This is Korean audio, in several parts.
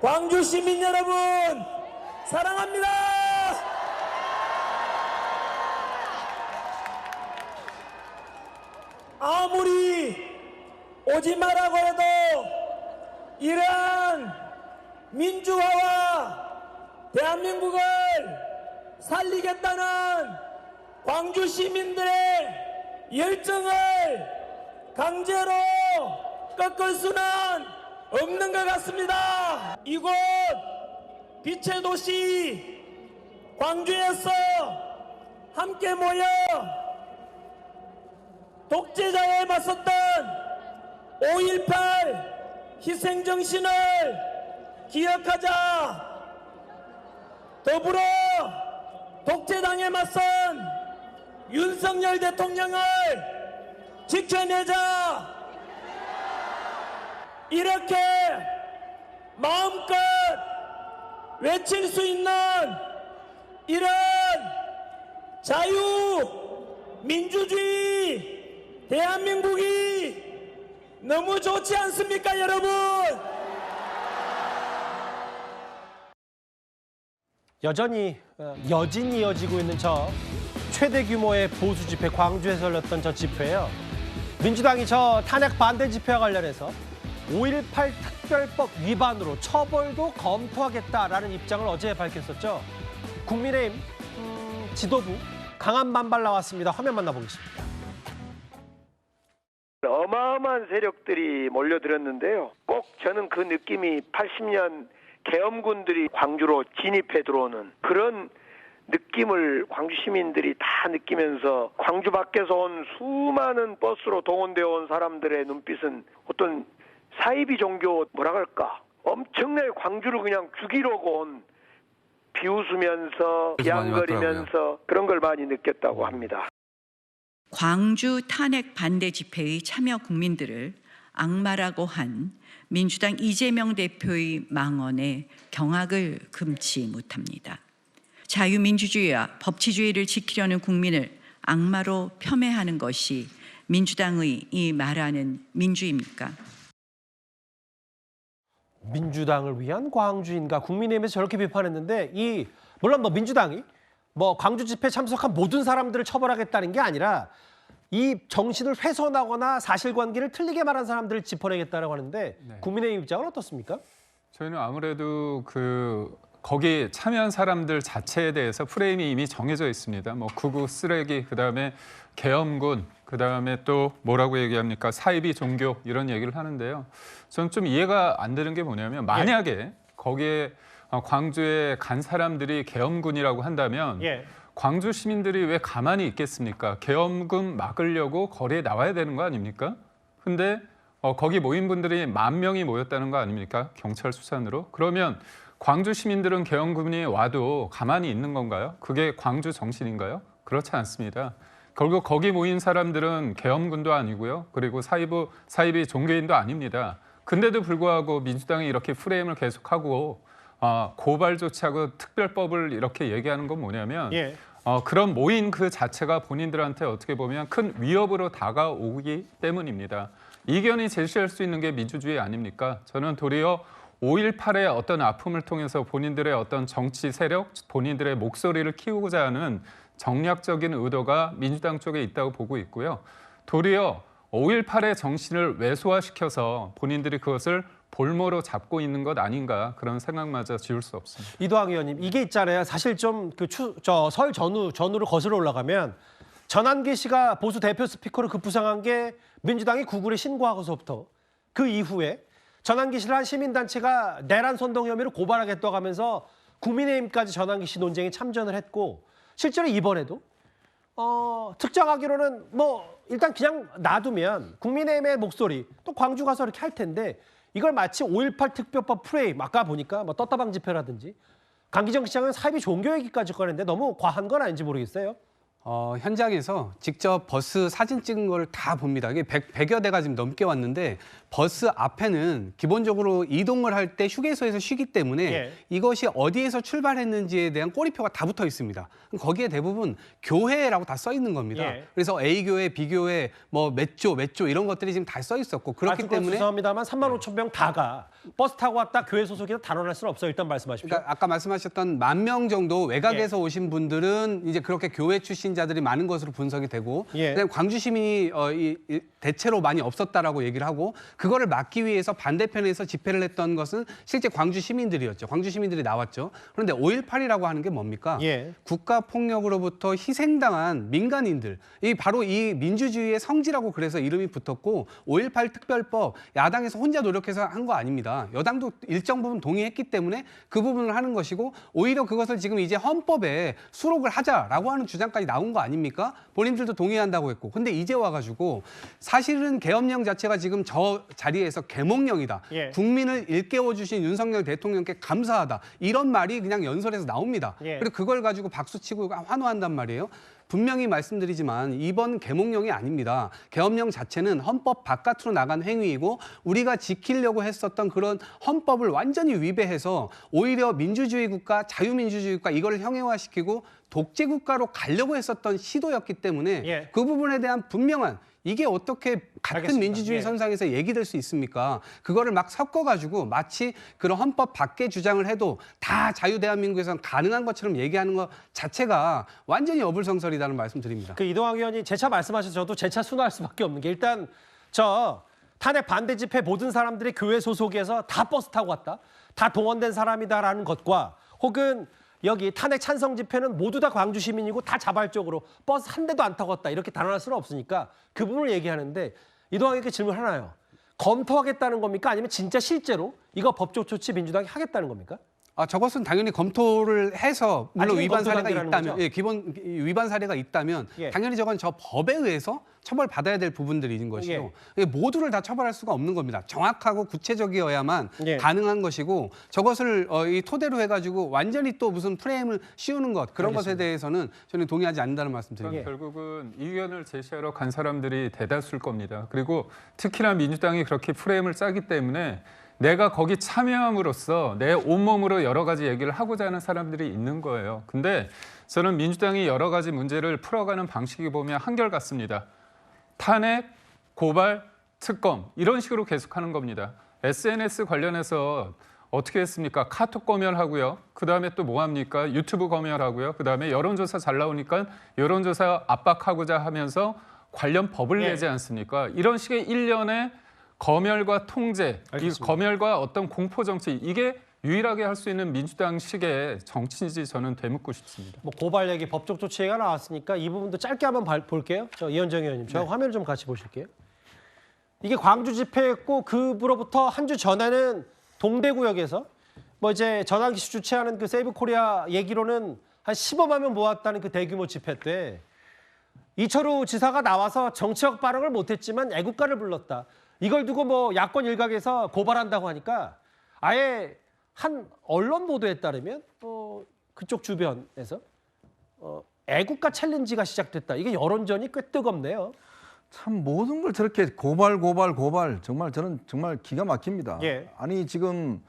광주 시민 여러분 사랑합니다. 아무리 오지 마라고 해도 이러한 민주화와 대한민국을 살리겠다는 광주 시민들의 열정을 강제로 꺾을 수는 없는 것 같습니다. 이곳 빛의 도시 광주에서 함께 모여 독재자에 맞섰던 5.18 희생정신을 기억하자. 더불어 독재당에 맞선 윤석열 대통령을 지켜내자. 이렇게 마음껏 외칠 수 있는 이런 자유민주주의 대한민국이 너무 좋지 않습니까, 여러분? 여전히 여진이 이어지고 있는 저 최대 규모의 보수 집회, 광주에서 열렸던 저 집회예요. 민주당이 저 탄핵 반대 집회와 관련해서 5.18 특별법 위반으로 처벌도 검토하겠다라는 입장을 어제 밝혔었죠. 국민의힘 지도부 강한 반발 나왔습니다. 화면 만나보겠습니다. 어마어마한 세력들이 몰려들었는데요. 꼭 저는 그 느낌이 80년 계엄군들이 광주로 진입해 들어오는 그런 느낌을 광주 시민들이 다 느끼면서 광주 밖에서 온 수많은 버스로 동원되어 온 사람들의 눈빛은 어떤 사이비 종교 뭐라 그럴까 엄청나게 광주를 그냥 죽이려고 온 비웃으면서 비앙거리면서 그런 걸 많이 느꼈다고 합니다. 광주 탄핵 반대 집회의 참여 국민들을 악마라고 한 민주당 이재명 대표의 망언에 경악을 금치 못합니다. 자유민주주의와 법치주의를 지키려는 국민을 악마로 폄훼하는 것이 민주당의 이 말하는 민주입니까? 민주당을 위한 광주인가? 국민의힘에서 저렇게 비판했는데 물론 민주당이 광주 집회 참석한 모든 사람들을 처벌하겠다는 게 아니라 이 정신을 훼손하거나 사실관계를 틀리게 말한 사람들을 짚어내겠다라고 하는데 네. 국민의힘 입장은 어떻습니까? 저희는 아무래도 거기 참여한 사람들 자체에 대해서 프레임이 이미 정해져 있습니다. 극우 쓰레기, 그다음에 계엄군, 그다음에 또 뭐라고 얘기합니까? 사이비 종교 이런 얘기를 하는데요. 저는 좀 이해가 안 되는 게 뭐냐면 만약에 거기에 광주에 간 사람들이 계엄군이라고 한다면 광주 시민들이 왜 가만히 있겠습니까? 계엄군 막으려고 거리에 나와야 되는 거 아닙니까? 근데 거기 모인 분들이 10,000명이 모였다는 거 아닙니까? 경찰 수산으로. 그러면 광주 시민들은 계엄군이 와도 가만히 있는 건가요? 그게 광주 정신인가요? 그렇지 않습니다. 결국 거기 모인 사람들은 계엄군도 아니고요. 그리고 사이비 종교인도 아닙니다. 근데도 불구하고 민주당이 이렇게 프레임을 계속하고 고발 조치하고 특별법을 이렇게 얘기하는 건 뭐냐면 그런 모인 그 자체가 본인들한테 어떻게 보면 큰 위협으로 다가오기 때문입니다. 이견이 제시할 수 있는 게 민주주의 아닙니까? 저는 도리어 5.18의 어떤 아픔을 통해서 본인들의 어떤 정치 세력, 본인들의 목소리를 키우고자 하는 정략적인 의도가 민주당 쪽에 있다고 보고 있고요. 도리어 5.18의 정신을 왜소화시켜서 본인들이 그것을 볼모로 잡고 있는 것 아닌가 그런 생각마저 지울 수 없습니다. 이도학 의원님, 이게 있잖아요. 사실 좀 설 전후로 거슬러 올라가면 전한기 씨가 보수 대표 스피커로 급부상한 게 민주당이 구글에 신고하고서부터 그 이후에 전한기 씨를 한 시민단체가 내란 선동 혐의로 고발하겠다고 하면서 국민의힘까지 전한기 씨 논쟁에 참전을 했고 실제로 이번에도 특정하기로는 일단 그냥 놔두면 국민의힘의 목소리 또 광주 가서 이렇게 할 텐데 이걸 마치 5.18 특별법 프레임 아까 보니까 떴다방 집회라든지 강기정 시장은 사이비 종교 얘기까지 꺼냈는데 너무 과한 건 아닌지 모르겠어요. 현장에서 직접 버스 사진 찍은 걸 다 봅니다. 이게 100여 대가 지금 넘게 왔는데 버스 앞에는 기본적으로 이동을 할 때 휴게소에서 쉬기 때문에 예. 이것이 어디에서 출발했는지에 대한 꼬리표가 다 붙어 있습니다. 거기에 대부분 교회라고 다 써 있는 겁니다. 예. 그래서 A교회, B교회, 뭐 몇 조 이런 것들이 지금 다 써 있었고 그렇기 때문에 죄송합니다만 3만 5천 명 다가 버스 타고 왔다 교회 소속이다 단언할 수는 없어요. 일단 말씀하십시오. 그러니까 아까 말씀하셨던 10,000명 정도 외곽에서 오신 분들은 이제 그렇게 교회 출신자들이 많은 것으로 분석이 되고 예. 그다음에 광주 시민이 대체로 많이 없었다라고 얘기를 하고 그거를 막기 위해서 반대편에서 집회를 했던 것은 실제 광주 시민들이었죠. 광주 시민들이 나왔죠. 그런데 5.18이라고 하는 게 뭡니까? 예. 국가 폭력으로부터 희생당한 민간인들, 이 바로 이 민주주의의 성지라고 그래서 이름이 붙었고 5.18 특별법 야당에서 혼자 노력해서 한 거 아닙니다. 여당도 일정 부분 동의했기 때문에 그 부분을 하는 것이고 오히려 그것을 지금 이제 헌법에 수록을 하자라고 하는 주장까지 나온 거 아닙니까? 본인들도 동의한다고 했고. 근데 이제 와가지고 사실은 계엄령 자체가 지금 저 자리에서 계몽령이다. 예. 국민을 일깨워주신 윤석열 대통령께 감사하다. 이런 말이 그냥 연설에서 나옵니다. 예. 그리고 그걸 가지고 박수치고 환호한단 말이에요. 분명히 말씀드리지만 이번 계몽령이 아닙니다. 계엄령 자체는 헌법 바깥으로 나간 행위이고 우리가 지키려고 했었던 그런 헌법을 완전히 위배해서 오히려 민주주의 국가, 자유민주주의 국가 이걸 형해화시키고 독재 국가로 가려고 했었던 시도였기 때문에 예. 그 부분에 대한 분명한 이게 어떻게 같은 알겠습니다. 민주주의 예. 선상에서 얘기될 수 있습니까? 그거를 막 섞어가지고 마치 그런 헌법 밖의 주장을 해도 다 자유 대한민국에서는 가능한 것처럼 얘기하는 것 자체가 완전히 어불성설이라는 말씀드립니다. 그 이동학 의원이 재차 말씀하셔서 저도 재차 순화할 수밖에 없는 게 일단 저 탄핵 반대 집회 모든 사람들이 교회 소속에서 다 버스 타고 왔다. 다 동원된 사람이다라는 것과 혹은 여기 탄핵 찬성 집회는 모두 다 광주 시민이고 다 자발적으로 버스 한 대도 안 타고 왔다. 이렇게 단언할 수는 없으니까 그 부분을 얘기하는데 이동학에게 질문 하나요. 검토하겠다는 겁니까? 아니면 진짜 실제로 이거 법적 조치 민주당이 하겠다는 겁니까? 저것은 당연히 검토를 해서 물론 아직은 위반 검토 사례가 단계라는 있다면, 거죠? 예, 기본 위반 사례가 있다면 예. 당연히 저건 저 법에 의해서 처벌받아야 될 부분들인 것이고 모두를 다 처벌할 수가 없는 겁니다. 정확하고 구체적이어야만 예. 가능한 것이고 저것을 이 토대로 해가지고 완전히 또 무슨 프레임을 씌우는 것 그런 것에 대해서는 저는 동의하지 않는다는 말씀드립니다. 결국은 이 의견을 제시하러 간 사람들이 대다수일 겁니다. 그리고 특히나 민주당이 그렇게 프레임을 짜기 때문에 내가 거기 참여함으로써 내 온몸으로 여러 가지 얘기를 하고자 하는 사람들이 있는 거예요. 근데 저는 민주당이 여러 가지 문제를 풀어가는 방식이 보면 한결같습니다. 탄핵, 고발, 특검 이런 식으로 계속하는 겁니다. SNS 관련해서 어떻게 했습니까? 카톡 검열하고요. 그다음에 또 뭐 합니까? 유튜브 검열하고요. 그다음에 여론조사 잘 나오니까 여론조사 압박하고자 하면서 관련 법을 내지 않습니까? 이런 식의 일련의 검열과 통제, 이 검열과 어떤 공포 정치 이게 유일하게 할 수 있는 민주당식의 정치인지 저는 되묻고 싶습니다. 뭐 고발 얘기, 법적 조치 얘기가 나왔으니까 이 부분도 짧게 한번 볼게요. 저 이현정 의원님, 저 화면 좀 같이 보실게요. 이게 광주 집회였고 그로부터 한 주 전에는 동대구역에서 뭐 이제 전환기수 주최하는 그 세이브 코리아 얘기로는 한 15만 명 모았다는 그 대규모 집회 때 이철우 지사가 나와서 정치적 발언을 못했지만 애국가를 불렀다. 이걸 두고 뭐 야권 일각에서 고발한다고 하니까 아예 한 언론 보도에 따르면 그쪽 주변에서 애국가 챌린지가 시작됐다. 이게 여론전이 꽤 뜨겁네요. 참 모든 걸 저렇게 고발 정말 저는 정말 기가 막힙니다. 예. 아니 지금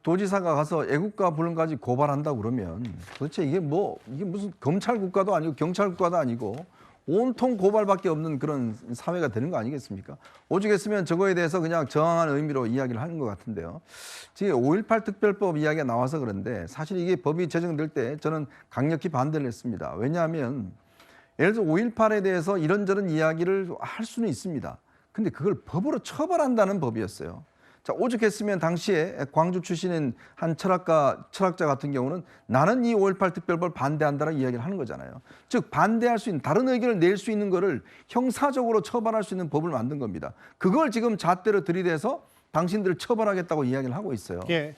도지사가 가서 애국가 부름까지 고발한다고 그러면 도대체 이게 무슨 검찰 국가도 아니고 경찰 국가도 아니고 온통 고발밖에 없는 그런 사회가 되는 거 아니겠습니까? 오죽했으면 저거에 대해서 그냥 저항하는 의미로 이야기를 하는 것 같은데요. 지금 5.18 특별법 이야기가 나와서 그런데 사실 이게 법이 제정될 때 저는 강력히 반대를 했습니다. 왜냐하면 예를 들어 5.18에 대해서 이런저런 이야기를 할 수는 있습니다. 근데 그걸 법으로 처벌한다는 법이었어요. 자, 오죽했으면 당시에 광주 출신인 한 철학자 같은 경우는 나는 이 5.18 특별법을 반대한다는 이야기를 하는 거잖아요. 즉 반대할 수 있는 다른 의견을 낼 수 있는 거를 형사적으로 처벌할 수 있는 법을 만든 겁니다. 그걸 지금 잣대로 들이대서 당신들을 처벌하겠다고 이야기를 하고 있어요. 예.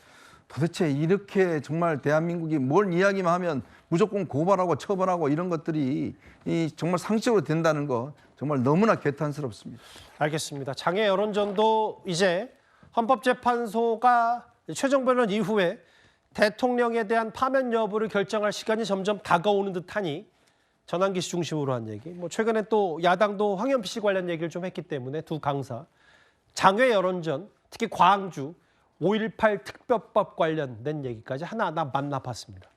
도대체 이렇게 정말 대한민국이 뭘 이야기만 하면 무조건 고발하고 처벌하고 이런 것들이 정말 상식으로 된다는 거 정말 너무나 개탄스럽습니다. 알겠습니다. 장애 여론전도 이제 헌법재판소가 최종 변론 이후에 대통령에 대한 파면 여부를 결정할 시간이 점점 다가오는 듯하니 전환기 씨 중심으로 한 얘기. 뭐 최근에 또 야당도 황현피 씨 관련 얘기를 좀 했기 때문에 두 강사 장외 여론전, 특히 광주 5.18 특별법 관련된 얘기까지 하나하나 만나봤습니다.